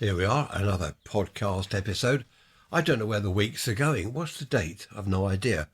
Here we are, another podcast episode. I don't know where the weeks are going. What's the date? I've no idea.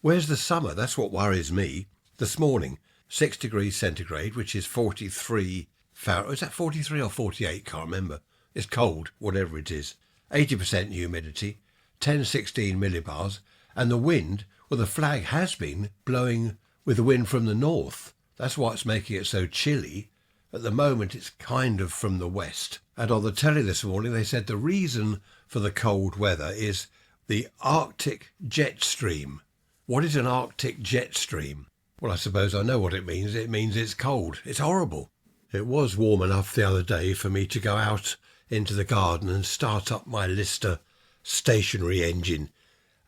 Where's the summer? That's what worries me. This morning, 6 degrees centigrade, which is 43 Fahrenheit. Is that 43 or 48? Can't remember. It's cold, whatever it is. 80% humidity, 10-16 millibars, and the wind, well, the flag has been blowing with the wind from the north. That's why it's making it so chilly. At the moment, it's kind of from the west. And on the telly this morning, they said the reason for the cold weather is the Arctic jet stream. What is an Arctic jet stream? Well, I suppose I know what it means. It means it's cold. It's horrible. It was warm enough the other day for me to go out into the garden and start up my Lister stationary engine.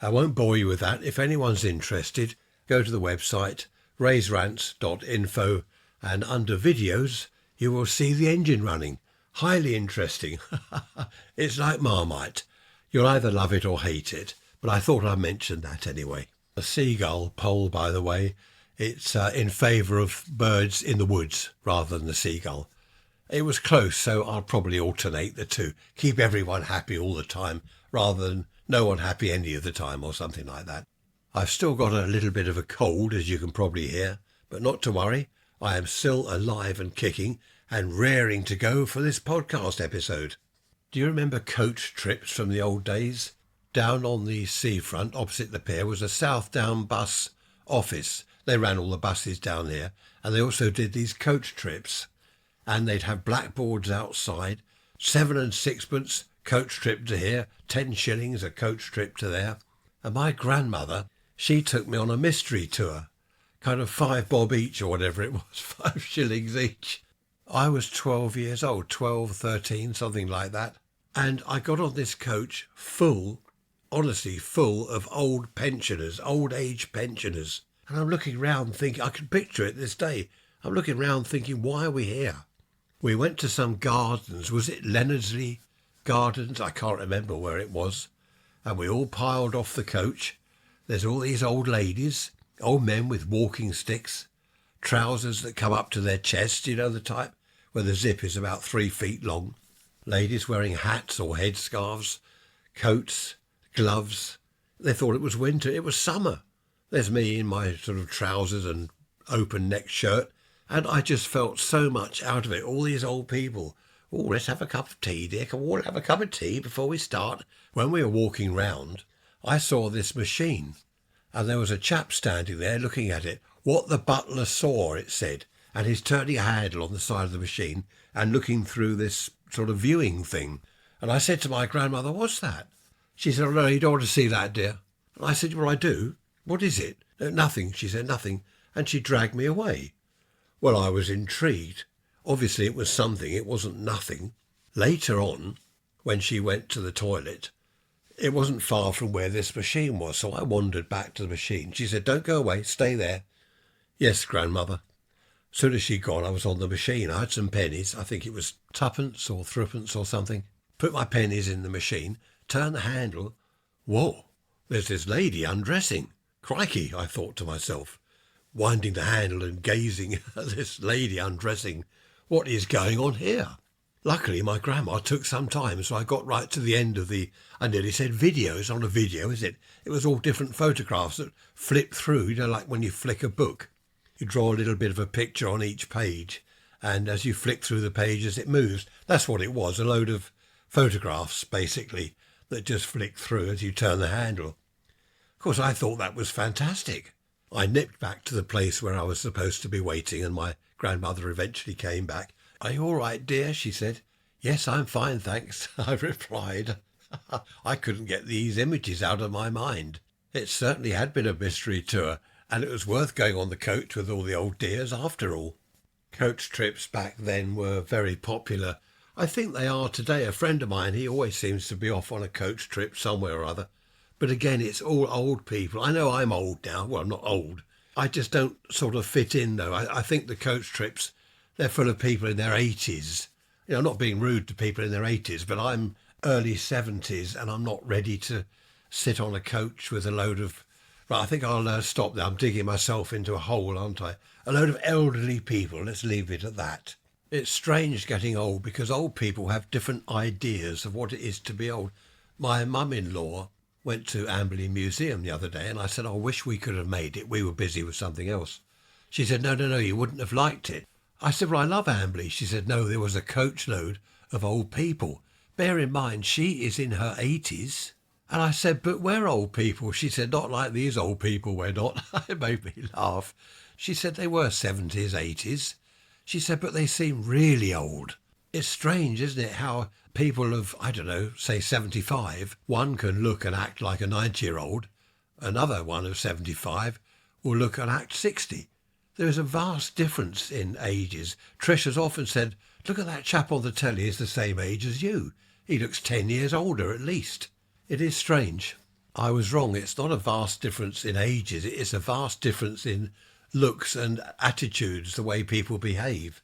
I won't bore you with that. If anyone's interested, go to the website rants.info, and under videos you will see the engine running. Highly interesting. It's like Marmite. You'll either love it or hate it, but I thought I'd mention that anyway. A seagull poll, by the way. It's in favour of birds in the woods rather than the seagull. It was close, so I'll probably alternate the two. Keep everyone happy all the time rather than no one happy any of the time or something like that. I've still got a little bit of a cold, as you can probably hear, but not to worry. I am still alive and kicking and raring to go for this podcast episode. Do you remember coach trips from the old days? Down on the seafront opposite the pier was a Southdown bus office. They ran all the buses down here, and they also did these coach trips. And they'd have blackboards outside, 7 and 6pence coach trip to here, 10 shillings a coach trip to there. And my grandmother, she took me on a mystery tour, kind of 5 bob each or whatever it was, 5 shillings each. I was 12 years old, 12, 13, something like that. And I got on this coach full, honestly, full of old pensioners, old age pensioners. And I'm looking round thinking, I can picture it this day. I'm looking round thinking, why are we here? We went to some gardens. Was it Leonardsley Gardens? I can't remember where it was. And we all piled off the coach. There's all these old ladies, old men with walking sticks, trousers that come up to their chest, you know the type, where the zip is about 3 feet long. Ladies wearing hats or headscarves, coats, gloves. They thought it was winter. It was summer. There's me in my sort of trousers and open neck shirt, and I just felt so much out of it. All these old people. Oh, let's have a cup of tea, dear. Come on, have a cup of tea before we start. When we were walking round, I saw this machine, and there was a chap standing there looking at it. What the butler saw, it said, and he's turning a handle on the side of the machine and looking through this sort of viewing thing. And I said to my grandmother, what's that? She said, oh, no, you don't want to see that, dear. And I said, well, I do. What is it? Nothing, she said, nothing. And she dragged me away. Well, I was intrigued. Obviously, it was something. It wasn't nothing. Later on, when she went to the toilet, it wasn't far from where this machine was, so I wandered back to the machine. She said, don't go away, stay there. Yes, grandmother. As soon as she'd gone, I was on the machine. I had some pennies. I think it was 2pence or 3pence or something. Put my pennies in the machine, turned the handle. Whoa, there's this lady undressing. Crikey, I thought to myself, winding the handle and gazing at this lady undressing. What is going on here? Luckily, my grandma took some time, so I got right to the end of I nearly said video. It's not a video, is it? It was all different photographs that flipped through, you know, like when you flick a book. You draw a little bit of a picture on each page, and as you flick through the pages, it moves. That's what it was, a load of photographs, basically, that just flicked through as you turn the handle. Of course, I thought that was fantastic. I nipped back to the place where I was supposed to be waiting, and my grandmother eventually came back. Are you all right, dear? She said. Yes, I'm fine, thanks, I replied. I couldn't get these images out of my mind. It certainly had been a mystery tour, and it was worth going on the coach with all the old dears after all. Coach trips back then were very popular. I think they are today. A friend of mine, he always seems to be off on a coach trip somewhere or other. But again, it's all old people. I know I'm old now. Well, I'm not old. I just don't sort of fit in, though. I think the coach trips, they're full of people in their 80s. You know, I'm not being rude to people in their 80s, but I'm early 70s and I'm not ready to sit on a coach with a load of... Right, I think I'll stop there. I'm digging myself into a hole, aren't I? A load of elderly people. Let's leave it at that. It's strange getting old because old people have different ideas of what it is to be old. My mum-in-law went to Amberley Museum the other day and I said, I wish we could have made it. We were busy with something else. She said, no, you wouldn't have liked it. I said, well, I love Amberley. She said, no, there was a coachload of old people. Bear in mind, she is in her 80s. And I said, but we're old people. She said, not like these old people, we're not. It made me laugh. She said they were 70s, 80s. She said, but they seem really old. It's strange, isn't it, how people of, I don't know, say 75, one can look and act like a 90-year-old, another one of 75 will look and act 60. There is a vast difference in ages. Tricia's often said, look at that chap on the telly, he's the same age as you. He looks 10 years older at least. It is strange. I was wrong. It's not a vast difference in ages. It is a vast difference in looks and attitudes, the way people behave.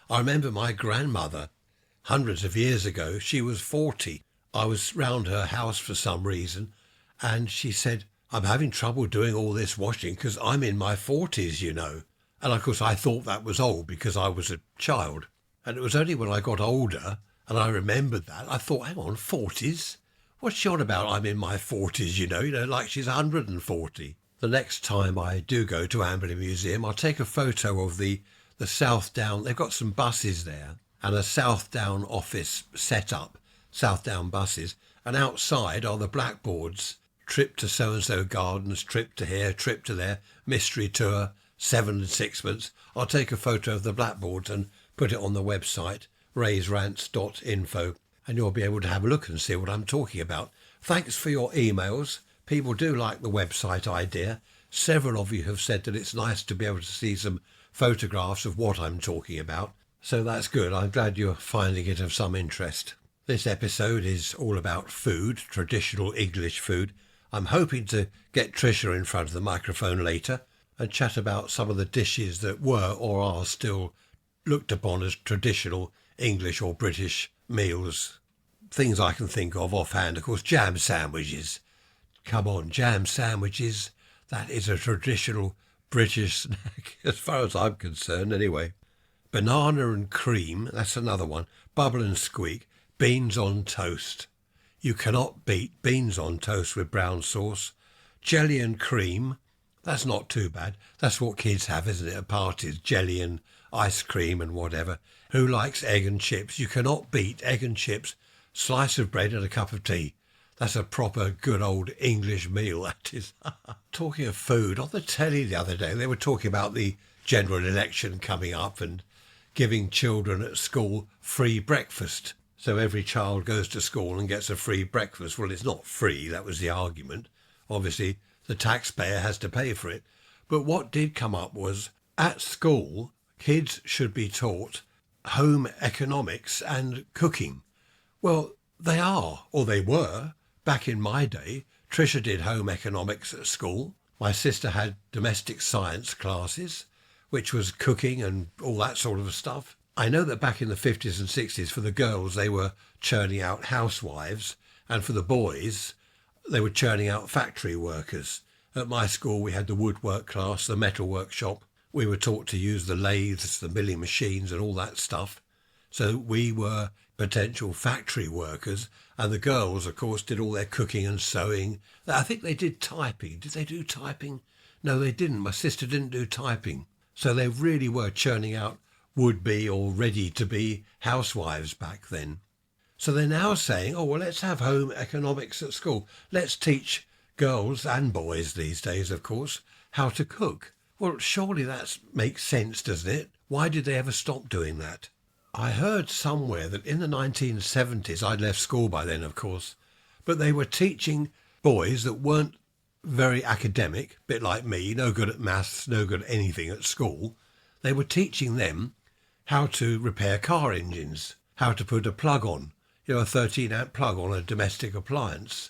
I remember my grandmother, hundreds of years ago, she was 40. I was round her house for some reason, and she said, I'm having trouble doing all this washing because I'm in my 40s, you know. And of course I thought that was old because I was a child. And it was only when I got older and I remembered that, I thought, hang on, 40s? What's she on about? I'm in my 40s, you know, like she's 140. The next time I do go to Amberley Museum, I'll take a photo of the Southdown. They've got some buses there and a Southdown office set up, Southdown buses. And outside are the blackboards, trip to so-and-so gardens, trip to here, trip to there, mystery tour, 7 and 6pence. I'll take a photo of the blackboards and put it on the website, rants.info, and you'll be able to have a look and see what I'm talking about. Thanks for your emails. People do like the website idea. Several of you have said that it's nice to be able to see some photographs of what I'm talking about. So that's good. I'm glad you're finding it of some interest. This episode is all about food, traditional English food. I'm hoping to get Tricia in front of the microphone later and chat about some of the dishes that were or are still looked upon as traditional English or British meals. Things I can think of offhand, of course, jam sandwiches. Come on, jam sandwiches. That is a traditional British snack, as far as I'm concerned, anyway. Banana and cream, that's another one. Bubble and squeak. Beans on toast. You cannot beat beans on toast with brown sauce. Jelly and cream. That's not too bad. That's what kids have, isn't it, at parties? Jelly and ice cream and whatever. Who likes egg and chips? You cannot beat egg and chips, slice of bread and a cup of tea. That's a proper good old English meal, that is. Talking of food, on the telly the other day, they were talking about the general election coming up and giving children at school free breakfast. So every child goes to school and gets a free breakfast. Well, it's not free, that was the argument. Obviously, the taxpayer has to pay for it. But what did come up was, at school, kids should be taught home economics and cooking. Well, they are, or they were. Back in my day, Tricia did home economics at school. My sister had domestic science classes, which was cooking and all that sort of stuff. I know that back in the 50s and 60s, for the girls, they were churning out housewives, and for the boys, they were churning out factory workers. At my school, we had the woodwork class, the metal workshop. We were taught to use the lathes, the milling machines and all that stuff. So we were potential factory workers, and the girls, of course, did all their cooking and sewing. I think they did typing. Did they do typing? No, they didn't. My sister didn't do typing. So they really were churning out would-be or ready-to-be housewives back then. So they're now saying, oh, well, let's have home economics at school. Let's teach girls and boys these days, of course, how to cook. Well, surely that makes sense, doesn't it? Why did they ever stop doing that? I heard somewhere that in the 1970s, I'd left school by then, of course, but they were teaching boys that weren't very academic, a bit like me, no good at maths, no good at anything at school. They were teaching them how to repair car engines, how to put a plug on, a 13-amp plug on a domestic appliance,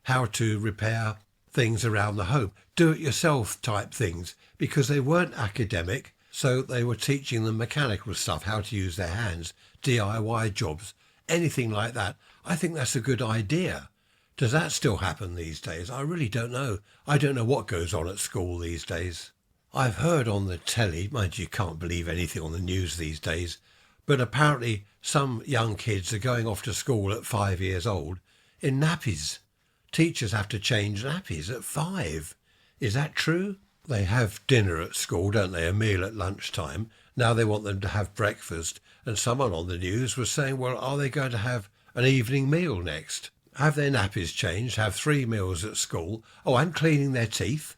how to repair things around the home, do-it-yourself type things, because they weren't academic. So they were teaching them mechanical stuff, how to use their hands, DIY jobs, anything like that. I think that's a good idea. Does that still happen these days? I really don't know. I don't know what goes on at school these days. I've heard on the telly, mind you can't believe anything on the news these days, But apparently some young kids are going off to school at 5 years old in nappies. Teachers have to change nappies at 5. Is that true? They have dinner at school, don't they? A meal at lunchtime. Now they want them to have breakfast. And someone on the news was saying, well, are they going to have an evening meal next? Have their nappies changed, have 3 meals at school. Oh, and cleaning their teeth.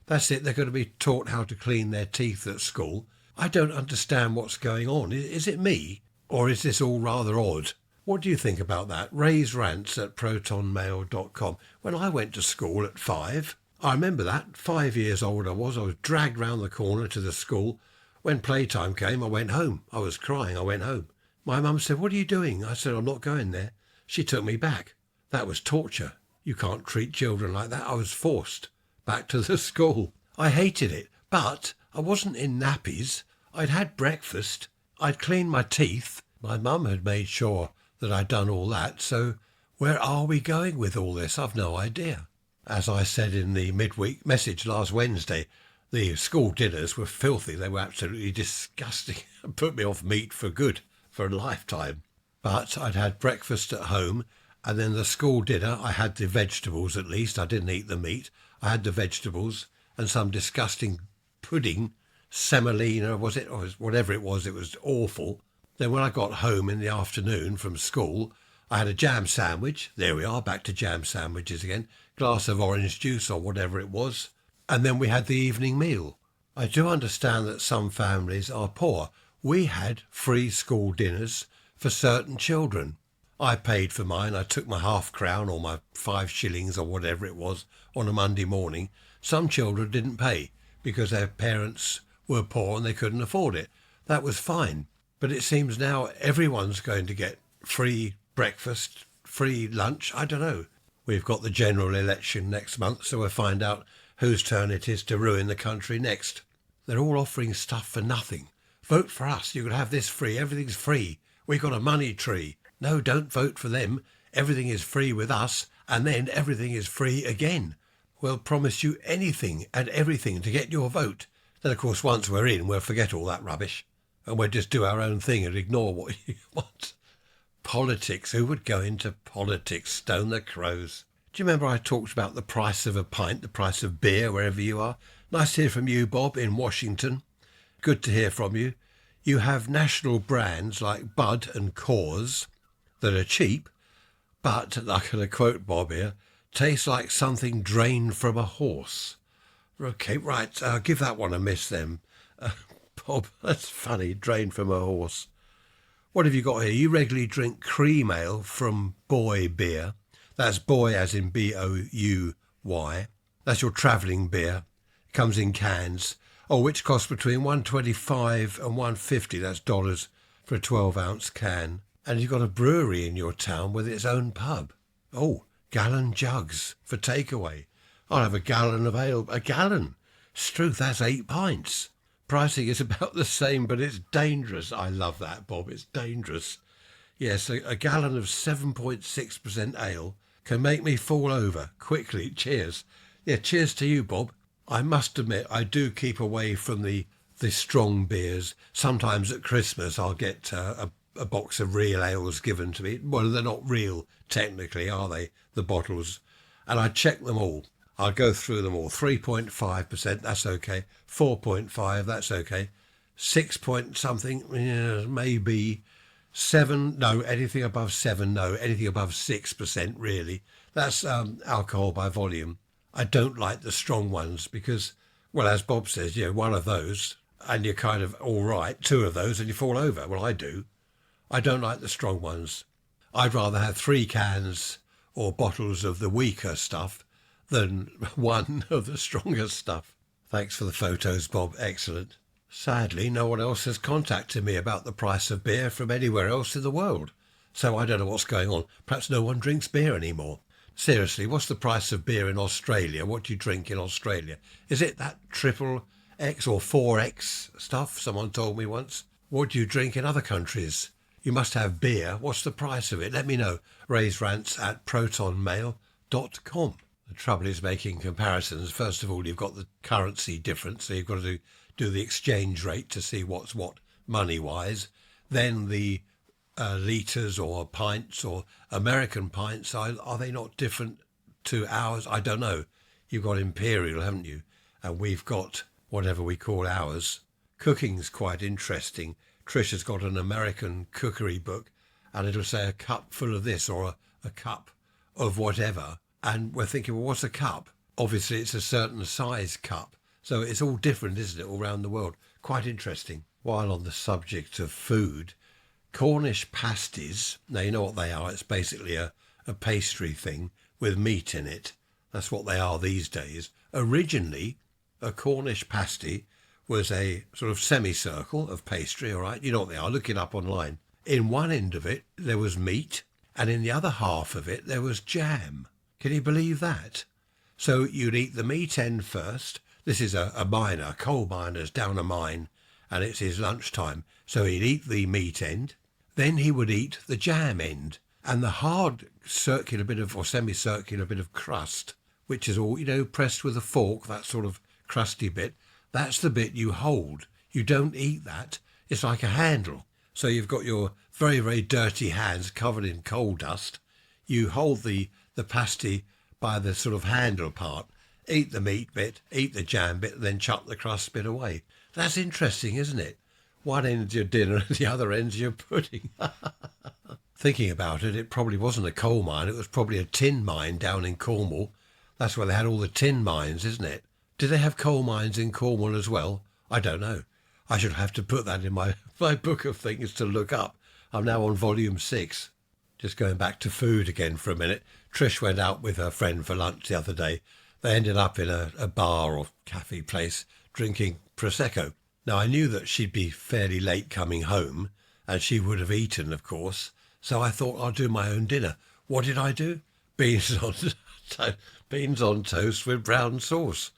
That's it, they're going to be taught how to clean their teeth at school. I don't understand what's going on. Is it me? Or is this all rather odd? What do you think about that? Raise rants at protonmail.com. When I went to school at 5, I remember that, 5 years old I was dragged round the corner to the school. When playtime came, I went home. I was crying, I went home. My mum said, what are you doing? I said, I'm not going there. She took me back. That was torture. You can't treat children like that. I was forced back to the school. I hated it, but I wasn't in nappies. I'd had breakfast. I'd cleaned my teeth. My mum had made sure that I'd done all that. So where are we going with all this? I've no idea. As I said in the midweek message last Wednesday, the school dinners were filthy. They were absolutely disgusting and put me off meat for good, for a lifetime. But I'd had breakfast at home, and then the school dinner, I had the vegetables at least. I didn't eat the meat. I had the vegetables and some disgusting pudding, semolina, was it? Or whatever it was awful. Then when I got home in the afternoon from school, I had a jam sandwich. There we are, back to jam sandwiches again. Glass of orange juice or whatever it was. And then we had the evening meal. I do understand that some families are poor. We had free school dinners for certain children. I paid for mine. I took my half-crown or my 5 shillings or whatever it was on a Monday morning. Some children didn't pay because their parents were poor and they couldn't afford it. That was fine. But it seems now everyone's going to get free breakfast, free lunch. I don't know. We've got the general election next month, so we'll find out whose turn it is to ruin the country next. They're all offering stuff for nothing. Vote for us. You can have this free. Everything's free. We've got a money tree. No, don't vote for them. Everything is free with us, and then everything is free again. We'll promise you anything and everything to get your vote. Then, of course, once we're in, we'll forget all that rubbish, and we'll just do our own thing and ignore what you want. Politics. Who would go into politics? Stone the crows. Do you remember I talked about the price of a pint, the price of beer, wherever you are? Nice to hear from you, Bob, in Washington. Good to hear from you. You have national brands like Bud and Coors that are cheap, but, I'm going to quote Bob here, taste like something drained from a horse. Okay, right, give that one a miss then. Bob, that's funny, drained from a horse. What have you got here? You regularly drink cream ale from Boy Beer. That's Boy as in B-O-U-Y. That's your travelling beer. It comes in cans. Oh, which costs between $1.25 and $1.50. That's dollars for a 12-ounce can. And you've got a brewery in your town with its own pub. Oh, gallon jugs for takeaway. I'll have a gallon of ale. A gallon? Struth, that's 8 pints. Pricing is about the same, but it's dangerous. I love that, Bob. It's dangerous. Yes, a gallon of 7.6% ale can make me fall over quickly. Cheers. Yeah, cheers to you, Bob. I must admit, I do keep away from the strong beers. Sometimes at Christmas I'll get a box of real ales given to me. Well, they're not real technically, are they, the bottles? And I check them all. I'll go through them all. 3.5%, that's okay. 4.5, that's okay. 6 point something, maybe. 7, no. Anything above 7, no. Anything above 6%, really. That's alcohol by volume. I don't like the strong ones because, well, as Bob says, one of those and you're kind of all right. 2 of those and you fall over. Well, I do. I don't like the strong ones. I'd rather have 3 cans or bottles of the weaker stuff than 1 of the stronger stuff. Thanks for the photos, Bob. Excellent. Sadly, no one else has contacted me about the price of beer from anywhere else in the world. So I don't know what's going on. Perhaps no one drinks beer anymore. Seriously, what's the price of beer in Australia? What do you drink in Australia? Is it that triple X or 4X stuff someone told me once? What do you drink in other countries? You must have beer. What's the price of it? Let me know. Raise rants at protonmail.com. The trouble is making comparisons. First of all, you've got the currency difference, so you've got to do the exchange rate to see what's what money-wise. Then the litres or pints or American pints, are they not different to ours? I don't know. You've got imperial, haven't you? And we've got whatever we call ours. Cooking's quite interesting. Tricia's got an American cookery book, and it'll say a cup full of this or a cup of whatever. And we're thinking, well, what's a cup? Obviously, it's a certain size cup. So it's all different, isn't it, all around the world? Quite interesting. While on the subject of food, Cornish pasties, now you know what they are. It's basically a pastry thing with meat in it. That's what they are these days. Originally, a Cornish pasty was a sort of semicircle of pastry, all right? You know what they are, look it up online. In one end of it, there was meat, and in the other half of it, there was jam. Can you believe that? So you'd eat the meat end first. This is a miner, coal miner's down a mine, and it's his lunchtime. So he'd eat the meat end, then he would eat the jam end, and the hard circular bit of, or semicircular bit of crust, which is all, pressed with a fork, that sort of crusty bit, that's the bit you hold. You don't eat that. It's like a handle. So you've got your very, very dirty hands covered in coal dust. You hold the pasty by the sort of handle part, eat the meat bit, eat the jam bit, then chuck the crust bit away. That's interesting, isn't it? One end's your dinner and the other end's your pudding. Thinking about it, it probably wasn't a coal mine. It was probably a tin mine down in Cornwall. That's where they had all the tin mines, isn't it? Did they have coal mines in Cornwall as well? I don't know. I should have to put that in my book of things to look up. I'm now on volume 6. Just going back to food again for a minute. Trish went out with her friend for lunch the other day. They ended up in a bar or cafe place drinking Prosecco. Now, I knew that she'd be fairly late coming home, and she would have eaten, of course. So I thought I'll do my own dinner. What did I do? Beans on toast with brown sauce.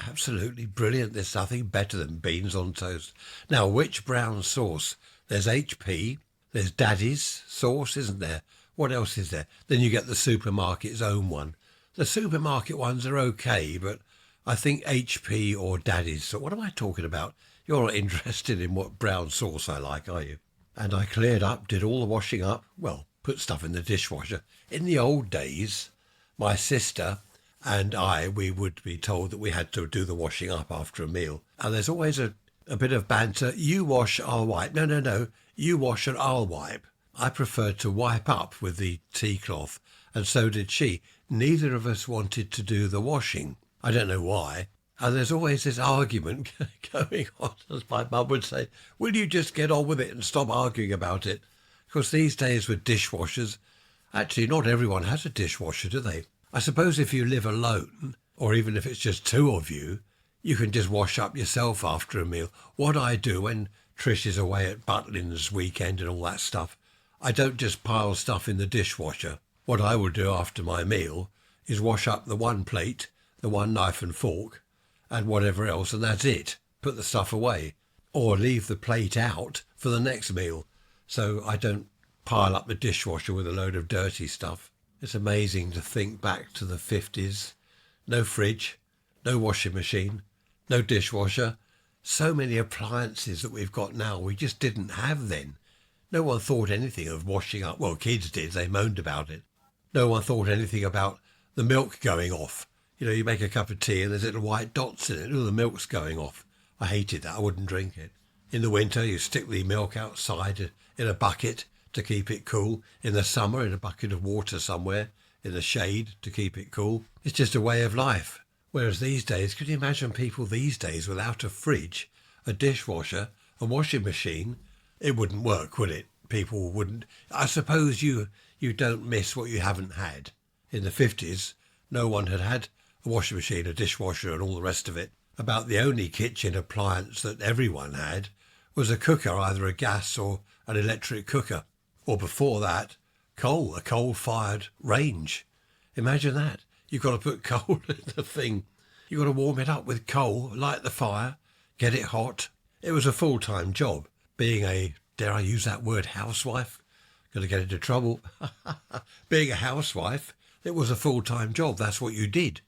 Absolutely brilliant. There's nothing better than beans on toast. Now, which brown sauce? There's HP, there's Daddy's sauce, isn't there? What else is there? Then you get the supermarket's own one. The supermarket ones are okay, but I think HP or Daddy's. So what am I talking about? You're not interested in what brown sauce I like, are you? And I cleared up, did all the washing up. Well, put stuff in the dishwasher. In the old days, my sister and we would be told that we had to do the washing up after a meal. And there's always a bit of banter. You wash, I'll wipe. No. You wash and I'll wipe. I preferred to wipe up with the tea cloth, and so did she. Neither of us wanted to do the washing. I don't know why. And there's always this argument going on, as my mum would say, will you just get on with it and stop arguing about it? Because these days with dishwashers, actually not everyone has a dishwasher, do they? I suppose if you live alone, or even if it's just two of you, you can just wash up yourself after a meal. What I do when Trish is away at Butlins weekend and all that stuff, I don't just pile stuff in the dishwasher. What I will do after my meal is wash up the one plate, the one knife and fork, and whatever else, and that's it. Put the stuff away. Or leave the plate out for the next meal, so I don't pile up the dishwasher with a load of dirty stuff. It's amazing to think back to the 50s. No fridge, no washing machine, no dishwasher. So many appliances that we've got now we just didn't have then. No one thought anything of washing up. Well, kids did. They moaned about it. No one thought anything about the milk going off. You make a cup of tea and there's little white dots in it. Oh, the milk's going off. I hated that. I wouldn't drink it. In the winter, you stick the milk outside in a bucket to keep it cool. In the summer, in a bucket of water somewhere in the shade to keep it cool. It's just a way of life. Whereas these days, could you imagine people these days without a fridge, a dishwasher, a washing machine? It wouldn't work, would it? People wouldn't. I suppose you don't miss what you haven't had. In the 50s, no one had a washing machine, a dishwasher and all the rest of it. About the only kitchen appliance that everyone had was a cooker, either a gas or an electric cooker. Or before that, a coal-fired range. Imagine that. You've got to put coal in the thing. You've got to warm it up with coal, light the fire, get it hot. It was a full-time job. Being a, dare I use that word, housewife? Going to get into trouble. Being a housewife, it was a full-time job. That's what you did.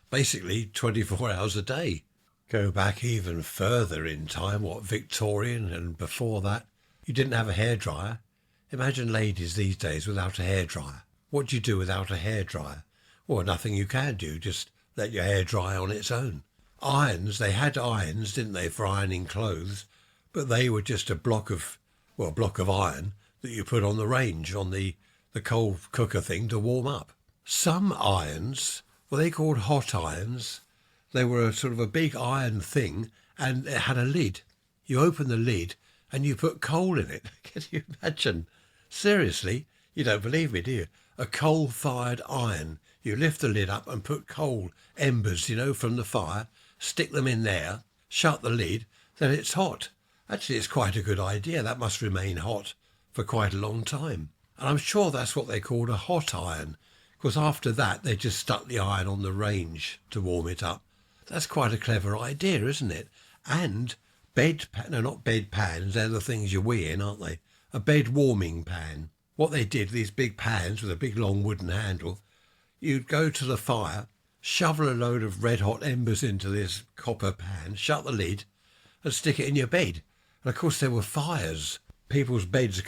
Basically, 24 hours a day. Go back even further in time, Victorian and before that, You didn't have a hairdryer. Imagine ladies these days without a hairdryer. What do you do without a hairdryer? Well, nothing you can do, just let your hair dry on its own. Irons, they had irons, didn't they, for ironing clothes, but they were just a block of iron that you put on the range, on the coal cooker thing to warm up. Some irons, well, they called hot irons. They were a sort of a big iron thing, and it had a lid. You open the lid and you put coal in it. Can you imagine? Seriously? You don't believe me, do you? A coal-fired iron. You lift the lid up and put coal embers, from the fire, stick them in there, shut the lid, then it's hot. Actually, it's quite a good idea. That must remain hot for quite a long time. And I'm sure that's what they called a hot iron, because after that they just stuck the iron on the range to warm it up. That's quite a clever idea, isn't it? And not bed pans, they're the things you wee in, aren't they? A bed warming pan. What they did, these big pans with a big long wooden handle, you'd go to the fire, shovel a load of red hot embers into this copper pan, shut the lid and stick it in your bed. And of course there were fires. People's beds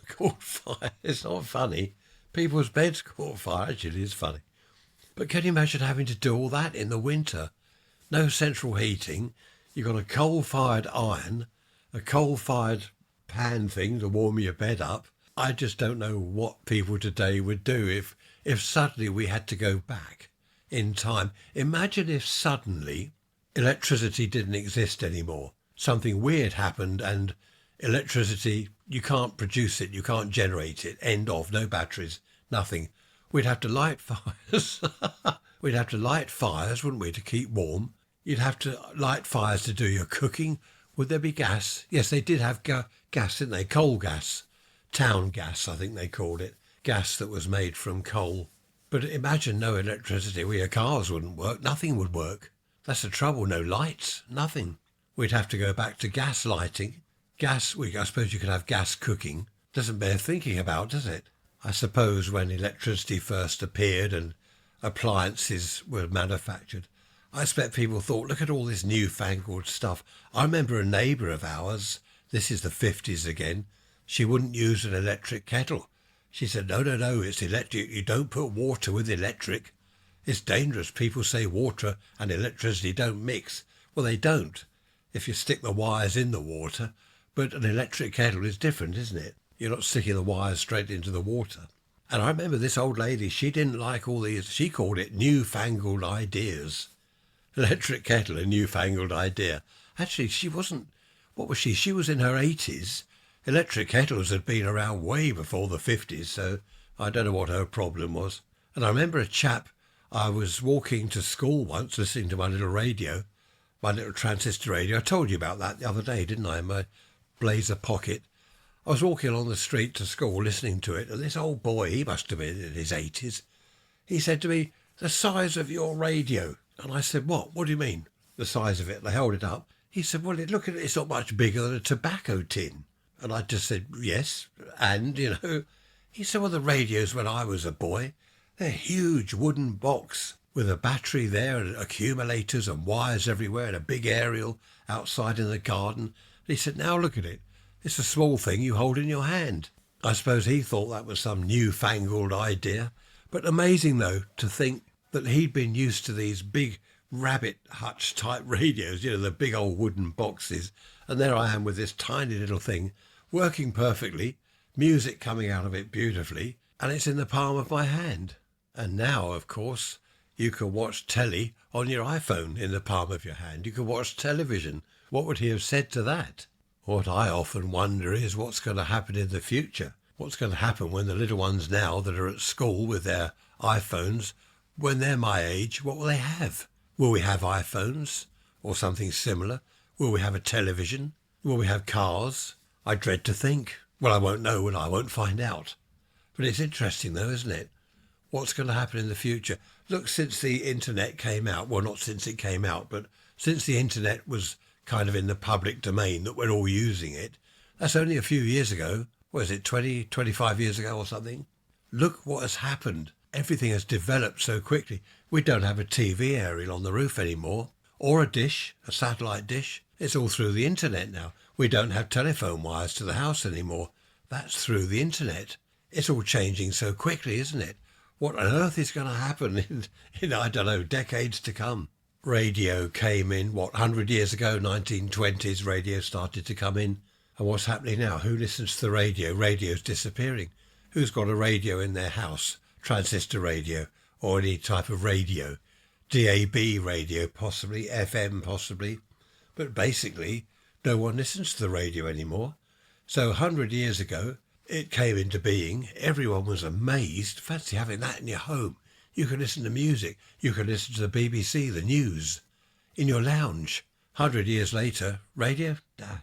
caught fire. It's not funny. People's beds caught fire. Actually, it's funny. But can you imagine having to do all that in the winter? No central heating. You've got a coal-fired iron, a coal-fired pan thing to warm your bed up. I just don't know what people today would do if suddenly we had to go back in time. Imagine if suddenly electricity didn't exist anymore. Something weird happened and electricity, you can't produce it, you can't generate it, end of, no batteries, nothing. We'd have to light fires. We'd have to light fires, wouldn't we, to keep warm? You'd have to light fires to do your cooking. Would there be gas? Yes, they did have gas, didn't they? Coal gas. Town gas, I think they called it. Gas that was made from coal. But imagine no electricity. Well, your cars wouldn't work. Nothing would work. That's the trouble. No lights. Nothing. We'd have to go back to gas lighting. I suppose you could have gas cooking. Doesn't bear thinking about, does it? I suppose when electricity first appeared and appliances were manufactured, I expect people thought, look at all this newfangled stuff. I remember a neighbour of ours, this is the 50s again, she wouldn't use an electric kettle. She said, no, it's electric. You don't put water with electric. It's dangerous. People say water and electricity don't mix. Well, they don't if you stick the wires in the water. But an electric kettle is different, isn't it? You're not sticking the wires straight into the water. And I remember this old lady, she didn't like all these, she called it newfangled ideas. Electric kettle, a newfangled idea. Actually, she wasn't, what was she? She was in her 80s. Electric kettles had been around way before the 50s, so I don't know what her problem was. And I remember a chap, I was walking to school once, listening to my little radio, my little transistor radio. I told you about that the other day, didn't I? My Blazer Pocket. I was walking along the street to school listening to it, and this old boy, he must have been in his 80s, he said to me, the size of your radio. And I said, what? What do you mean, the size of it? They held it up. He said, well, look at it, it's not much bigger than a tobacco tin. And I just said, yes, and, He said, well, the radios when I was a boy, they're huge wooden box with a battery there and accumulators and wires everywhere and a big aerial outside in the garden. And he said, now look at it. It's a small thing you hold in your hand. I suppose he thought that was some newfangled idea. But amazing, though, to think that he'd been used to these big rabbit hutch type radios, the big old wooden boxes. And there I am with this tiny little thing working perfectly, music coming out of it beautifully, and it's in the palm of my hand. And now, of course, you can watch telly on your iPhone in the palm of your hand. You can watch television. What would he have said to that? What I often wonder is what's going to happen in the future. What's going to happen when the little ones now that are at school with their iPhones, when they're my age, what will they have? Will we have iPhones or something similar? Will we have a television? Will we have cars? I dread to think. Well, I won't know and I won't find out. But it's interesting though, isn't it? What's going to happen in the future? Look, since the internet came out, well, not since it came out, but since the internet was kind of in the public domain that we're all using it, that's only a few years ago. What is it, 20, 25 years ago or something? Look what has happened. Everything has developed so quickly. We don't have a TV aerial on the roof anymore, or a dish, a satellite dish. It's all through the internet now. We don't have telephone wires to the house anymore. That's through the internet. It's all changing so quickly, isn't it? What on earth is going to happen in, I don't know, decades to come? Radio came in, 100 years ago, 1920s, radio started to come in. And what's happening now? Who listens to the radio? Radio's disappearing. Who's got a radio in their house? Transistor radio or any type of radio? DAB radio possibly, FM possibly. But basically, no one listens to the radio anymore. So 100 years ago, it came into being. Everyone was amazed. Fancy having that in your home. You can listen to music. You can listen to the BBC, the news, in your lounge. 100 years later, radio?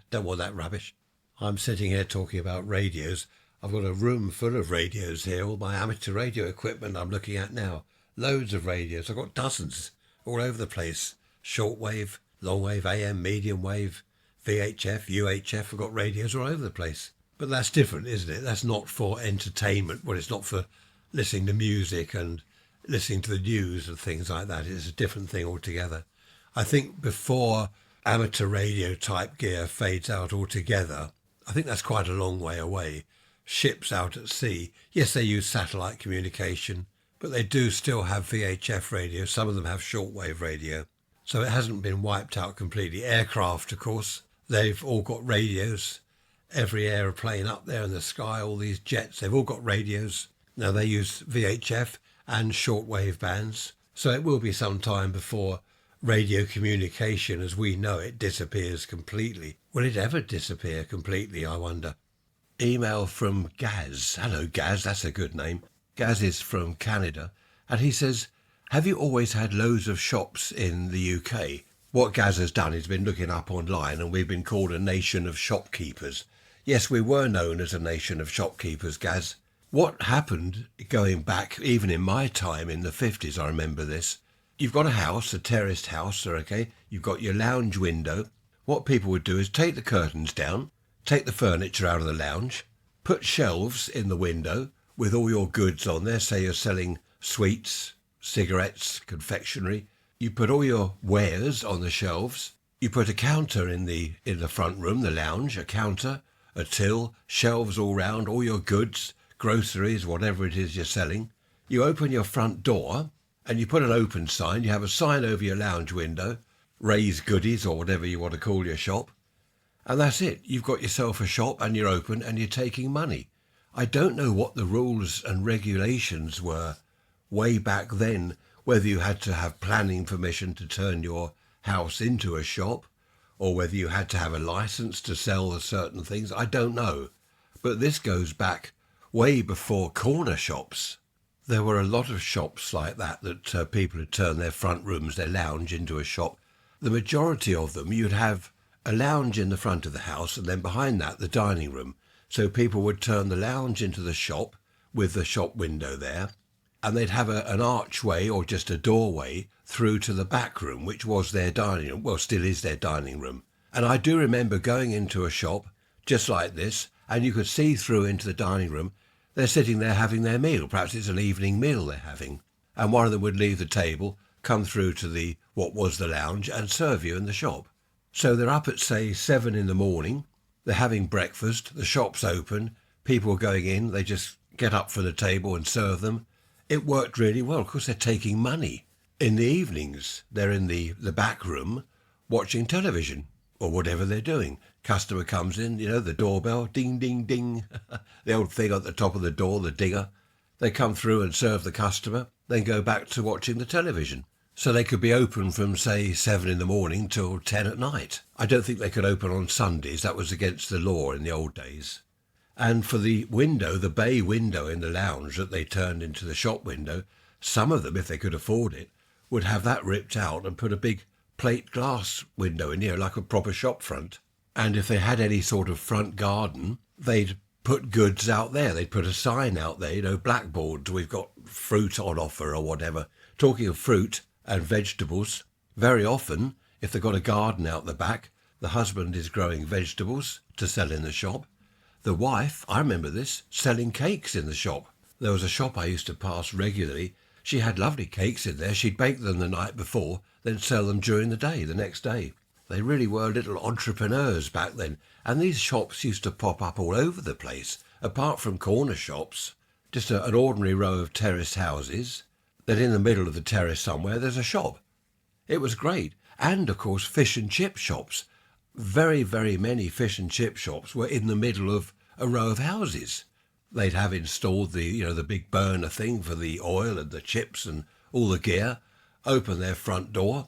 Don't want that rubbish. I'm sitting here talking about radios. I've got a room full of radios here, all my amateur radio equipment I'm looking at now. Loads of radios. I've got dozens all over the place. Shortwave, longwave, AM, medium wave, VHF, UHF. I've got radios all over the place. But that's different, isn't it? That's not for entertainment. Well, it's not for listening to music and listening to the news and things like that. It's a different thing altogether. I think before amateur radio type gear fades out altogether, I think that's quite a long way away. Ships out at sea, yes, they use satellite communication, but they do still have VHF radio. Some of them have shortwave radio. So it hasn't been wiped out completely. Aircraft, of course, they've all got radios. Every aeroplane up there in the sky, all these jets, they've all got radios. Now they use VHF and shortwave bands. So it will be some time before radio communication as we know it disappears completely. Will it ever disappear completely, I wonder? Email from Gaz. Hello, Gaz. That's a good name. Gaz is from Canada. And he says, have you always had loads of shops in the UK? What Gaz has done is been looking up online and we've been called a nation of shopkeepers. Yes, we were known as a nation of shopkeepers, Gaz. What happened going back, even in my time in the 50s, I remember this. You've got a house, a terraced house, okay? You've got your lounge window. What people would do is take the curtains down, take the furniture out of the lounge, put shelves in the window with all your goods on there. Say you're selling sweets, cigarettes, confectionery. You put all your wares on the shelves. You put a counter in the front room, the lounge, a counter, a till, shelves all round, all your goods, groceries, whatever it is you're selling. You open your front door and you put an open sign. You have a sign over your lounge window, Ray's Goodies or whatever you want to call your shop. And that's it. You've got yourself a shop and you're open and you're taking money. I don't know what the rules and regulations were way back then, whether you had to have planning permission to turn your house into a shop or whether you had to have a license to sell certain things. I don't know. But this goes back way before corner shops. There were a lot of shops like that people had turned their front rooms, their lounge, into a shop. The majority of them, you'd have a lounge in the front of the house and then behind that, the dining room. So people would turn the lounge into the shop with the shop window there, and they'd have an archway or just a doorway through to the back room, which was their dining room, well, still is their dining room. And I do remember going into a shop just like this, and you could see through into the dining room. They're sitting there having their meal. Perhaps it's an evening meal they're having. And one of them would leave the table, come through to what was the lounge and serve you in the shop. So they're up at, say, 7 in the morning. They're having breakfast. The shop's open. People are going in. They just get up from the table and serve them. It worked really well. Of course, they're taking money. In the evenings, they're in the back room watching television or whatever they're doing. Customer comes in, the doorbell, ding, ding, ding. The old thing at the top of the door, the dinger. They come through and serve the customer, then go back to watching the television. So they could be open from, say, 7 in the morning till 10 at night. I don't think they could open on Sundays. That was against the law in the old days. And for the window, the bay window in the lounge that they turned into the shop window, some of them, if they could afford it, would have that ripped out and put a big plate glass window in here, like a proper shop front. And if they had any sort of front garden, they'd put goods out there. They'd put a sign out there, blackboards, we've got fruit on offer or whatever. Talking of fruit and vegetables, very often, if they've got a garden out the back, the husband is growing vegetables to sell in the shop. The wife, I remember this, selling cakes in the shop. There was a shop I used to pass regularly. She had lovely cakes in there. She'd bake them the night before, then sell them during the day, the next day. They really were little entrepreneurs back then. And these shops used to pop up all over the place, apart from corner shops. Just an ordinary row of terrace houses. Then in the middle of the terrace somewhere, there's a shop. It was great. And, of course, fish and chip shops. Very, very many fish and chip shops were in the middle of a row of houses. They'd have installed the big burner thing for the oil and the chips and all the gear, open their front door,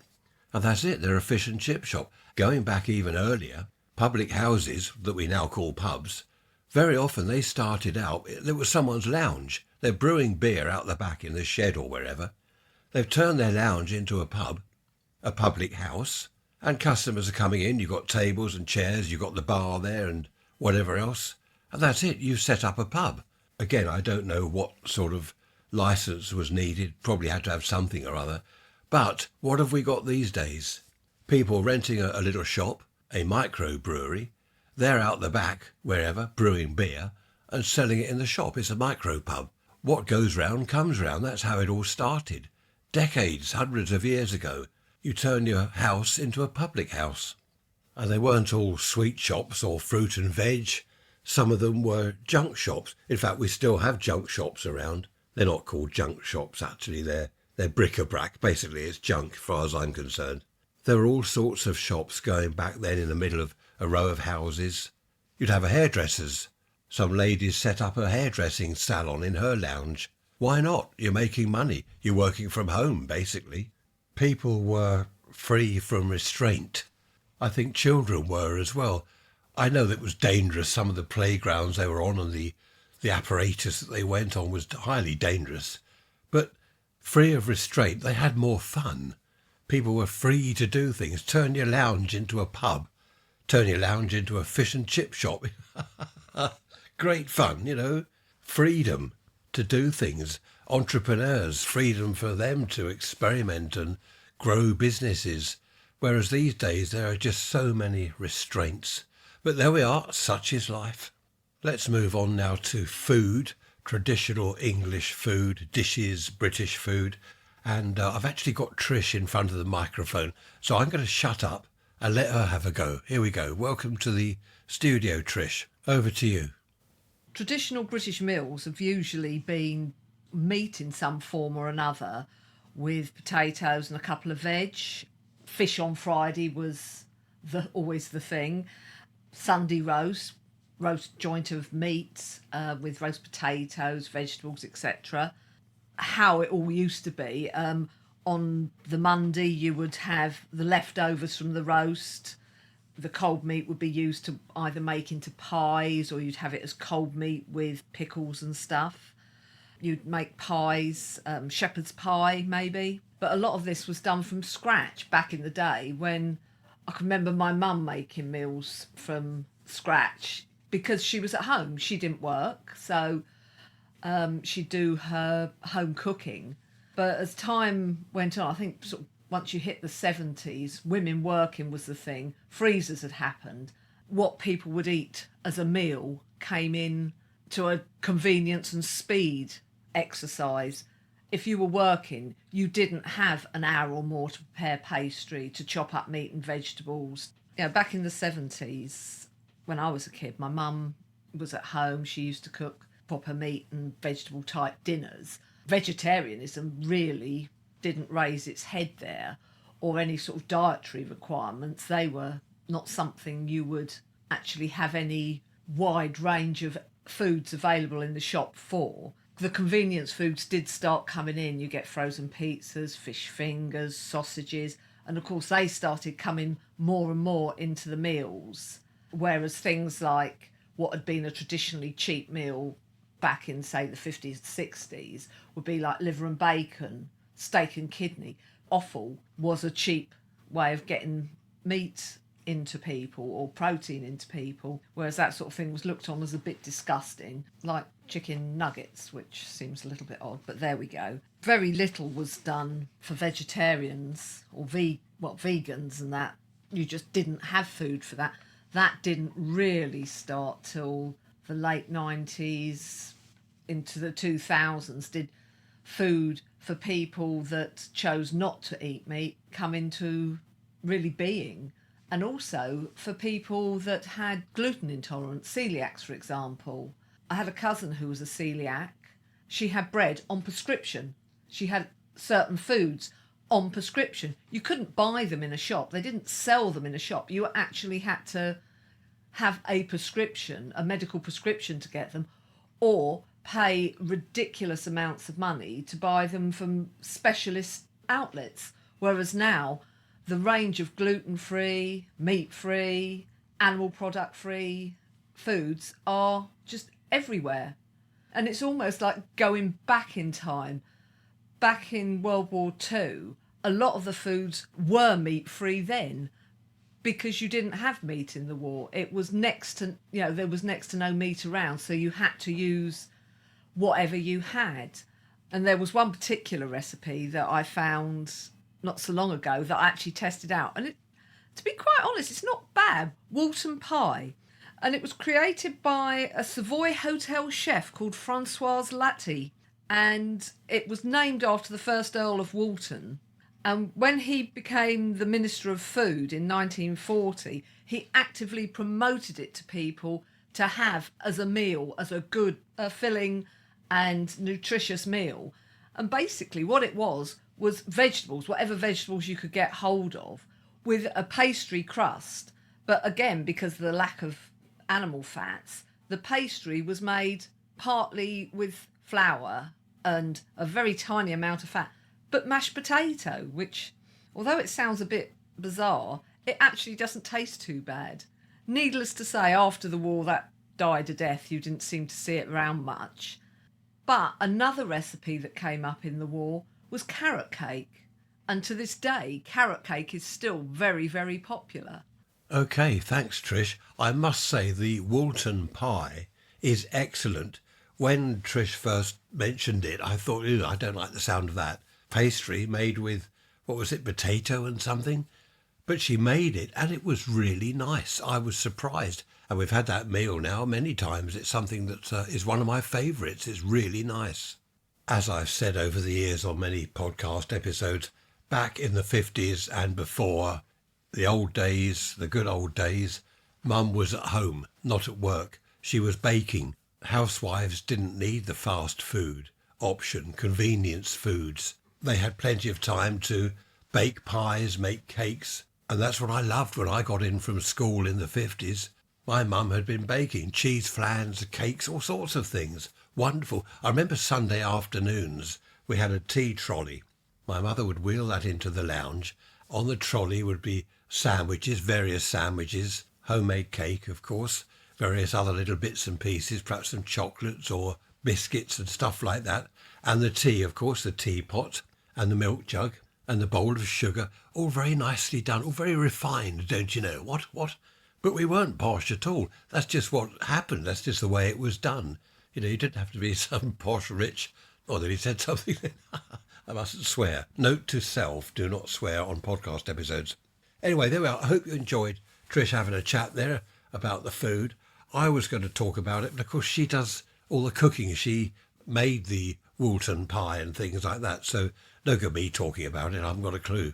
and that's it. They're a fish and chip shop. Going back even earlier, public houses that we now call pubs, very often they started out, there was someone's lounge. They're brewing beer out the back in the shed or wherever. They've turned their lounge into a pub, a public house, and customers are coming in. You've got tables and chairs, you've got the bar there and whatever else. And that's it, you've set up a pub. Again, I don't know what sort of licence was needed, probably had to have something or other. But what have we got these days? People renting a little shop, a microbrewery. They're out the back, wherever, brewing beer and selling it in the shop. It's a micropub. What goes round comes round. That's how it all started. Decades, hundreds of years ago, you turn your house into a public house. And they weren't all sweet shops or fruit and veg. Some of them were junk shops. In fact, we still have junk shops around. They're not called junk shops, actually. They're bric-a-brac. Basically, it's junk, as far as I'm concerned. There were all sorts of shops going back then in the middle of a row of houses. You'd have a hairdresser's. Some ladies set up a hairdressing salon in her lounge. Why not? You're making money. You're working from home, basically. People were free from restraint. I think children were as well. I know that it was dangerous. Some of the playgrounds they were on and the apparatus that they went on was highly dangerous. But free of restraint, they had more fun. People were free to do things. Turn your lounge into a pub. Turn your lounge into a fish and chip shop. Great fun, Freedom to do things. Entrepreneurs, freedom for them to experiment and grow businesses. Whereas these days there are just so many restraints. But there we are, such is life. Let's move on now to food, traditional English food, dishes, British food. And I've actually got Trish in front of the microphone, so I'm going to shut up and let her have a go. Here we go. Welcome to the studio, Trish. Over to you. Traditional British meals have usually been meat in some form or another, with potatoes and a couple of veg. Fish on Friday was always the thing. Sunday roast joint of meat with roast potatoes, vegetables, etc. How it all used to be. On the Monday, you would have the leftovers from the roast. The cold meat would be used to either make into pies, or you'd have it as cold meat with pickles and stuff. You'd make pies, shepherd's pie maybe. But a lot of this was done from scratch back in the day, when I can remember my mum making meals from scratch because she was at home. She didn't work, so she'd do her home cooking. But as time went on, I think sort of once you hit the 70s, women working was the thing. Freezers had happened. What people would eat as a meal came in to a convenience and speed exercise. If you were working, you didn't have an hour or more to prepare pastry, to chop up meat and vegetables. Back in the 70s, when I was a kid, my mum was at home. She used to cook proper meat and vegetable type dinners. Vegetarianism really didn't raise its head there, or any sort of dietary requirements. They were not something you would actually have any wide range of foods available in the shop for. The convenience foods did start coming in. You get frozen pizzas, fish fingers, sausages, and of course they started coming more and more into the meals, whereas things like what had been a traditionally cheap meal back in, say, the 50s, 60s would be like liver and bacon, steak and kidney. Offal was a cheap way of getting meat into people or protein into people, whereas that sort of thing was looked on as a bit disgusting, like chicken nuggets, which seems a little bit odd, but there we go. Very little was done for vegetarians or vegans, and that you just didn't have food for that. That didn't really start till the late 90s into the 2000s. Did food for people that chose not to eat meat come into really being. And also for people that had gluten intolerance, celiacs, for example. I had a cousin who was a celiac. She had bread on prescription. She had certain foods on prescription. You couldn't buy them in a shop. They didn't sell them in a shop. You actually had to have a prescription, a medical prescription to get them, or pay ridiculous amounts of money to buy them from specialist outlets. Whereas now, the range of gluten-free, meat-free, animal product-free foods are just everywhere. And it's almost like going back in time. Back in World War II, a lot of the foods were meat-free then because you didn't have meat in the war. It was next to, there was next to no meat around, so you had to use whatever you had. And there was one particular recipe that I found not so long ago that I actually tested out. And to be quite honest, it's not bad. Woolton pie. And it was created by a Savoy hotel chef called Françoise Latty. And it was named after the first Earl of Woolton. And when he became the Minister of Food in 1940, he actively promoted it to people to have as a meal, as a good, filling and nutritious meal. And basically what it was vegetables, whatever vegetables you could get hold of, with a pastry crust. But again, because of the lack of animal fats, the pastry was made partly with flour and a very tiny amount of fat, but mashed potato, which, although it sounds a bit bizarre, it actually doesn't taste too bad. Needless to say, after the war, that died a death. You didn't seem to see it around much. But another recipe that came up in the war was carrot cake. And to this day, carrot cake is still very, very popular. Okay, thanks, Trish. I must say the Woolton pie is excellent. When Trish first mentioned it, I thought, I don't like the sound of that. Pastry made with, what was it, potato and something? But she made it and it was really nice. I was surprised. And we've had that meal now many times. It's something that is one of my favourites. It's really nice. As I've said over the years on many podcast episodes, back in the 50s and before, the old days, the good old days, Mum was at home, not at work. She was baking. Housewives didn't need the fast food option, convenience foods. They had plenty of time to bake pies, make cakes. And that's what I loved when I got in from school in the 50s. My mum had been baking cheese flans, cakes, all sorts of things. Wonderful. I remember Sunday afternoons, we had a tea trolley. My mother would wheel that into the lounge. On the trolley would be sandwiches, various sandwiches, homemade cake, of course, various other little bits and pieces, perhaps some chocolates or biscuits and stuff like that. And the tea, of course, the teapot and the milk jug and the bowl of sugar, all very nicely done, all very refined, don't you know? What? But we weren't posh at all. That's just what happened. That's just the way it was done. You didn't have to be some posh rich. Or that he said something. I mustn't swear. Note to self, do not swear on podcast episodes. Anyway, there we are. I hope you enjoyed Trish having a chat there about the food. I was going to talk about it, but of course she does all the cooking. She made the Woolton pie and things like that. So no good me talking about it. I haven't got a clue.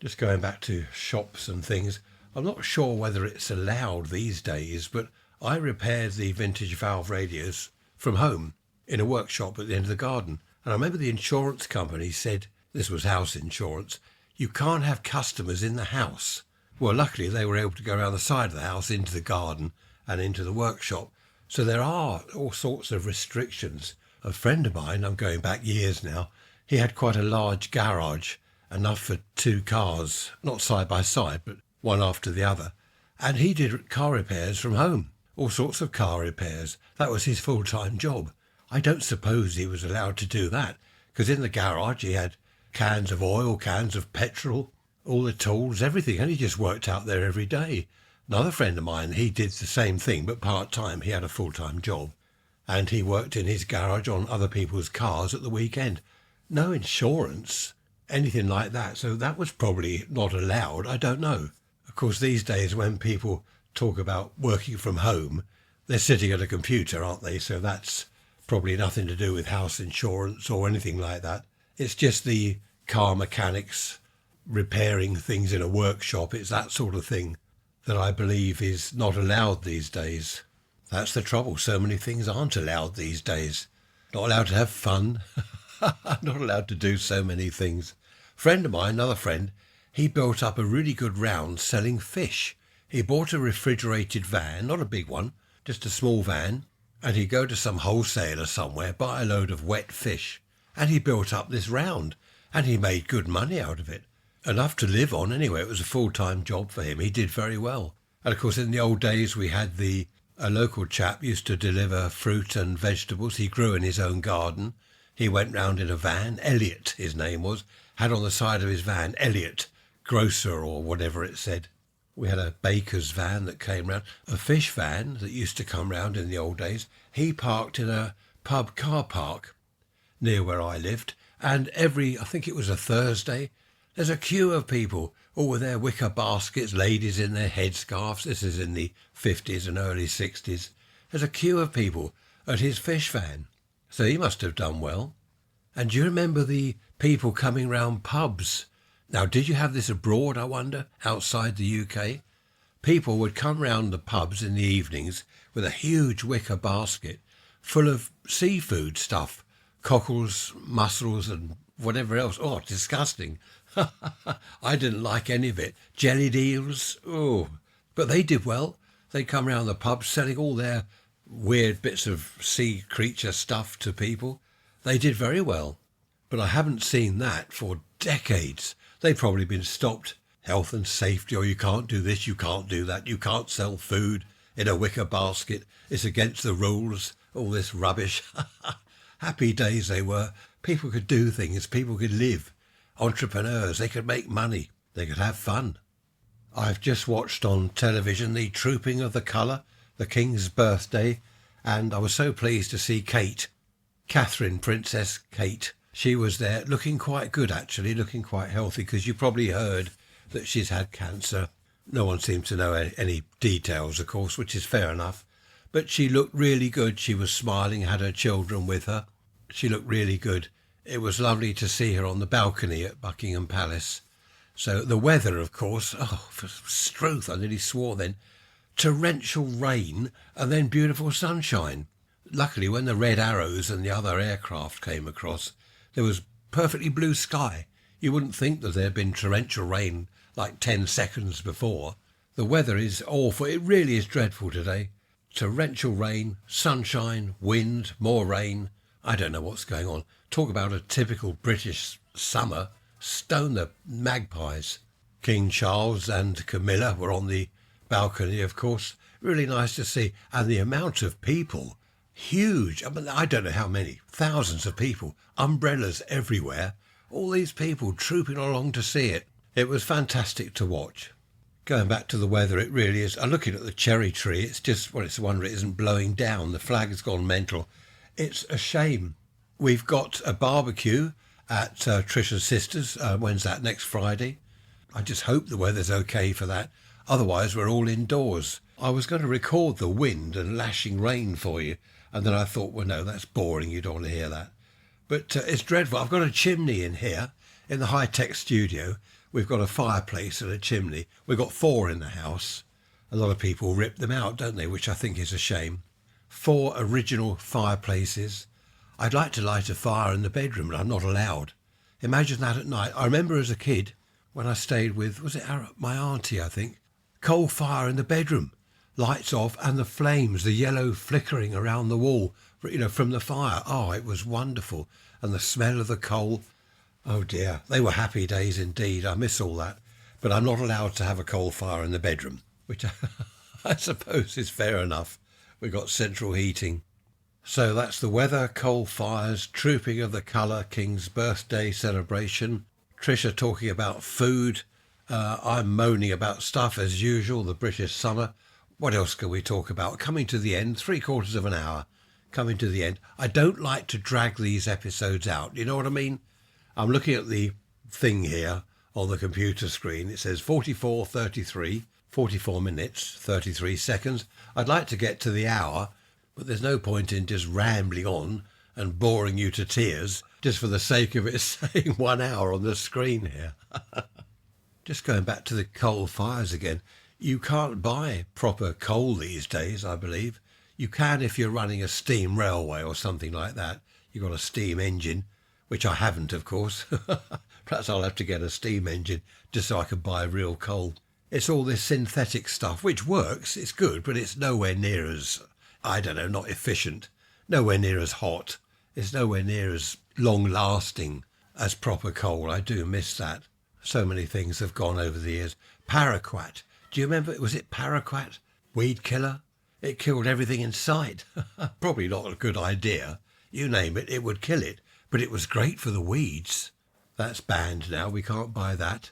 Just going back to shops and things. I'm not sure whether it's allowed these days, but I repaired the vintage valve radios from home in a workshop at the end of the garden. And I remember the insurance company said, this was house insurance, you can't have customers in the house. Well, luckily they were able to go around the side of the house into the garden and into the workshop. So there are all sorts of restrictions. A friend of mine, I'm going back years now, he had quite a large garage, enough for 2 cars, not side by side, but one after the other. And he did car repairs from home, all sorts of car repairs. That was his full-time job. I don't suppose he was allowed to do that, because in the garage he had cans of oil, cans of petrol, all the tools, everything, and he just worked out there every day. Another friend of mine, he did the same thing, but part-time. He had a full-time job, and he worked in his garage on other people's cars at the weekend. No insurance, anything like that, so that was probably not allowed. I don't know. Of course, these days when people talk about working from home, they're sitting at a computer, aren't they? So that's probably nothing to do with house insurance or anything like that. It's just the car mechanics repairing things in a workshop. It's that sort of thing that I believe is not allowed these days. That's the trouble. So many things aren't allowed these days. Not allowed to have fun. Not allowed to do so many things. Friend of mine, another friend, he built up a really good round selling fish. He bought a refrigerated van, not a big one, just a small van, and he'd go to some wholesaler somewhere, buy a load of wet fish, and he built up this round, and he made good money out of it. Enough to live on anyway. It was a full-time job for him. He did very well. And of course, in the old days, we had a local chap used to deliver fruit and vegetables. He grew in his own garden. He went round in a van. Elliot, his name was, had on the side of his van, Elliot, grocer or whatever it said. We had a baker's van that came round, a fish van that used to come round in the old days. He parked in a pub car park near where I lived, and I think it was a Thursday, there's a queue of people, all with their wicker baskets, ladies in their headscarves. This is in the 50s and early 60s. There's a queue of people at his fish van. So he must have done well. And do you remember the people coming round pubs? Now, did you have this abroad, I wonder, outside the UK? People would come round the pubs in the evenings with a huge wicker basket full of seafood stuff, cockles, mussels and whatever else. Oh, disgusting. I didn't like any of it. Jellied eels, oh. But they did well. They'd come round the pubs selling all their weird bits of sea creature stuff to people. They did very well. But I haven't seen that for decades. They've probably been stopped. Health and safety, or you can't do this, you can't do that, you can't sell food in a wicker basket. It's against the rules. All this rubbish. Happy days they were. People could do things. People could live. Entrepreneurs, they could make money. They could have fun. I've just watched on television the Trooping of the Colour, the King's birthday, and I was so pleased to see Kate, Catherine, Princess Kate. She was there looking quite good, actually, looking quite healthy, because you probably heard that she's had cancer. No one seems to know any details, of course, which is fair enough. But she looked really good. She was smiling, had her children with her. She looked really good. It was lovely to see her on the balcony at Buckingham Palace. So the weather, of course, oh, for struth, I nearly swore then. Torrential rain and then beautiful sunshine. Luckily, when the Red Arrows and the other aircraft came across, there was perfectly blue sky. You wouldn't think that there had been torrential rain like 10 seconds before. The weather is awful. It really is dreadful today. Torrential rain, sunshine, wind, more rain. I don't know what's going on. Talk about a typical British summer. Stone the magpies. King Charles and Camilla were on the balcony, of course. Really nice to see. And the amount of people, huge. I mean, I don't know how many. Thousands of people. Umbrellas everywhere. All these people trooping along to see it. It was fantastic to watch. Going back to the weather, it really is. I'm looking at the cherry tree. It's just, well, it's a wonder it isn't blowing down. The flag has gone mental. It's a shame. We've got a barbecue at Tricia's sister's. When's that? Next Friday. I just hope the weather's okay for that. Otherwise, we're all indoors. I was going to record the wind and lashing rain for you, and then I thought, well, no, that's boring. You don't want to hear that. But it's dreadful. I've got a chimney in here in the high-tech studio. We've got a fireplace and a chimney. We've got 4 in the house. A lot of people rip them out, don't they, which I think is a shame. 4 original fireplaces. I'd like to light a fire in the bedroom, but I'm not allowed. Imagine that at night. I remember as a kid when I stayed with, was it my auntie, I think? Coal fire in the bedroom, lights off, and the flames, the yellow flickering around the wall, from the fire. Oh, it was wonderful. And the smell of the coal. Oh dear, they were happy days indeed. I miss all that. But I'm not allowed to have a coal fire in the bedroom, which I suppose is fair enough. We've got central heating. So that's the weather, coal fires, Trooping of the Colour, King's birthday celebration, Tricia talking about food. I'm moaning about stuff as usual, the British summer. What else can we talk about? Coming to the end, 3/4 of an hour. Coming to the end. I don't like to drag these episodes out. You know what I mean? I'm looking at the thing here on the computer screen. It says 44:33, 44 minutes, 33 seconds. I'd like to get to the hour, but there's no point in just rambling on and boring you to tears just for the sake of it saying 1 hour on the screen here. Just going back to the coal fires again, you can't buy proper coal these days, I believe. You can if you're running a steam railway or something like that. You've got a steam engine, which I haven't, of course. Perhaps I'll have to get a steam engine just so I can buy real coal. It's all this synthetic stuff, which works, it's good, but it's nowhere near as, I don't know, not efficient, nowhere near as hot. It's nowhere near as long-lasting as proper coal. I do miss that. So many things have gone over the years. Paraquat. Do you remember, was it paraquat? Weed killer? It killed everything in sight. Probably not a good idea. You name it, it would kill it. But it was great for the weeds. That's banned now. We can't buy that.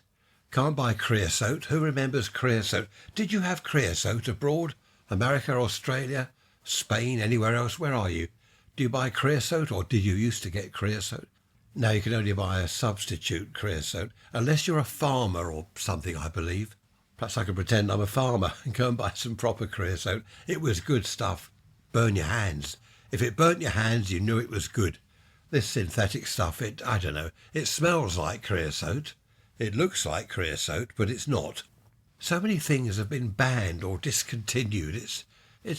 Can't buy creosote. Who remembers creosote? Did you have creosote abroad? America, Australia, Spain, anywhere else? Where are you? Do you buy creosote, or did you used to get creosote? Now you can only buy a substitute creosote, unless you're a farmer or something, I believe. Perhaps I could pretend I'm a farmer and go and buy some proper creosote. It was good stuff. Burn your hands. If it burnt your hands, you knew it was good. This synthetic stuff, I don't know, it smells like creosote. It looks like creosote, but it's not. So many things have been banned or discontinued. It's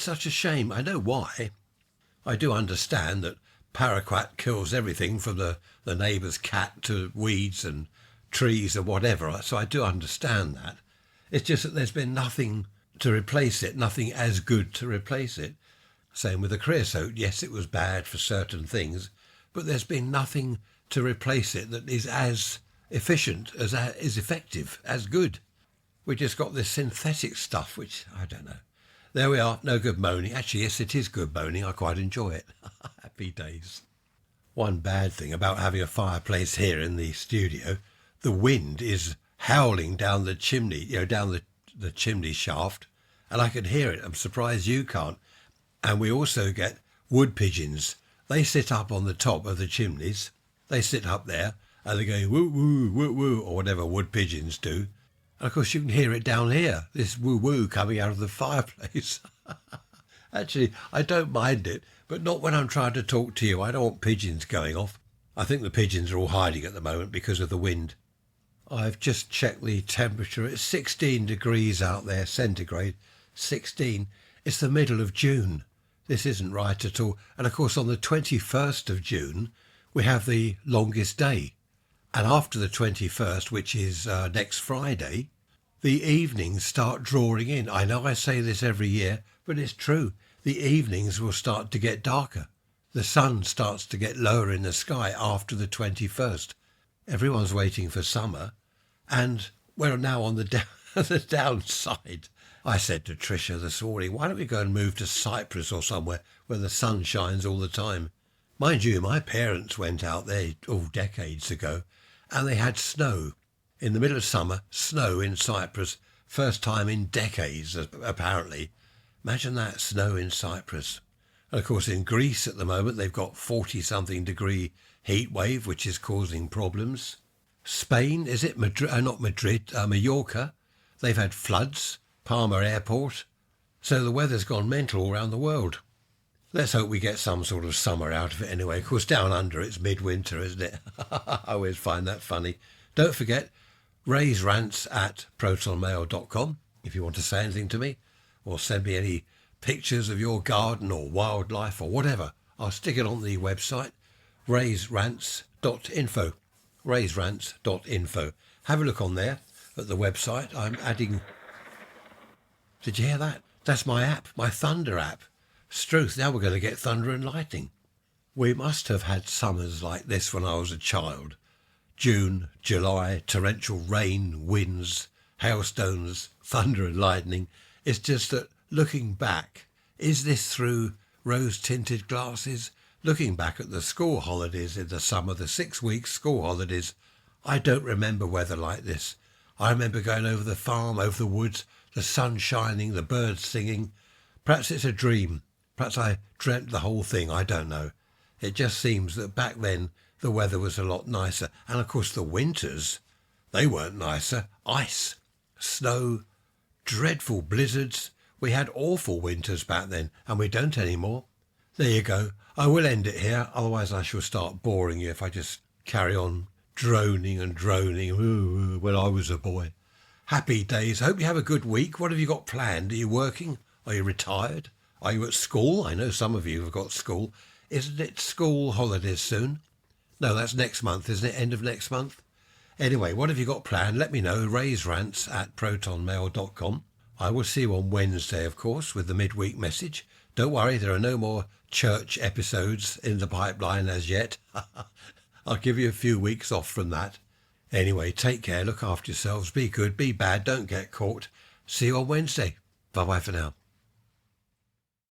such a shame. I know why. I do understand that paraquat kills everything from the neighbour's cat to weeds and trees and whatever, so I do understand that. It's just that there's been nothing to replace it, nothing as good to replace it. Same with the creosote. Yes, it was bad for certain things, but there's been nothing to replace it that is as efficient, as effective, as good. We just got this synthetic stuff, which I don't know. There we are, no good moaning. Actually, yes, it is good moaning. I quite enjoy it. Happy days. One bad thing about having a fireplace here in the studio, the wind is howling down the chimney, down the chimney shaft, and I can hear it. I'm surprised you can't. And we also get wood pigeons. They sit up on the top of the chimneys. They sit up there and they're going woo woo woo woo, or whatever wood pigeons do. And of course you can hear it down here, this woo woo coming out of the fireplace. Actually, I don't mind it, but not when I'm trying to talk to you. I don't want pigeons going off. I think the pigeons are all hiding at the moment because of the wind. I've just checked the temperature. It's 16 degrees out there, centigrade. 16. It's the middle of June. This isn't right at all. And of course on the 21st of June, we have the longest day. And after the 21st, which is next Friday, the evenings start drawing in. I know I say this every year, but it's true. The evenings will start to get darker. The sun starts to get lower in the sky after the 21st. Everyone's waiting for summer, and we're now on the downside. I said to Tricia this morning, why don't we go and move to Cyprus or somewhere where the sun shines all the time? Mind you, my parents went out there decades ago, and they had snow. In the middle of summer, snow in Cyprus. First time in decades, apparently. Imagine that, snow in Cyprus. And of course, in Greece at the moment, they've got 40-something degree heat wave, which is causing problems. Spain, is it? Not Madrid, Mallorca. They've had floods. Palma Airport. So the weather's gone mental all around the world. Let's hope we get some sort of summer out of it anyway. Of course, down under it's midwinter, isn't it? I always find that funny. Don't forget, raise rants at protonmail.com if you want to say anything to me, or send me any pictures of your garden or wildlife or whatever. I'll stick it on the website, raiserants.info. raiserants.info. Have a look on there at the website. I'm adding... Did you hear that? That's my app, my Thunder app. Struth, now we're going to get thunder and lightning. We must have had summers like this when I was a child. June, July, torrential rain, winds, hailstones, thunder and lightning. It's just that looking back, is this through rose-tinted glasses? Looking back at the school holidays in the summer, the 6-week school holidays, I don't remember weather like this. I remember going over the farm, over the woods, the sun shining, the birds singing. Perhaps it's a dream. Perhaps I dreamt the whole thing. I don't know. It just seems that back then the weather was a lot nicer. And of course the winters, they weren't nicer. Ice, snow, dreadful blizzards. We had awful winters back then, and we don't anymore. There you go. I will end it here. Otherwise I shall start boring you if I just carry on droning and droning when I was a boy. Happy days. I hope you have a good week. What have you got planned? Are you working? Are you retired? Are you at school? I know some of you have got school. Isn't it school holidays soon? No, that's next month, isn't it? End of next month? Anyway, what have you got planned? Let me know. raiserants@protonmail.com. I will see you on Wednesday, of course, with the midweek message. Don't worry, there are no more church episodes in the pipeline as yet. I'll give you a few weeks off from that. Anyway, take care, look after yourselves, be good, be bad, don't get caught. See you on Wednesday. Bye-bye for now.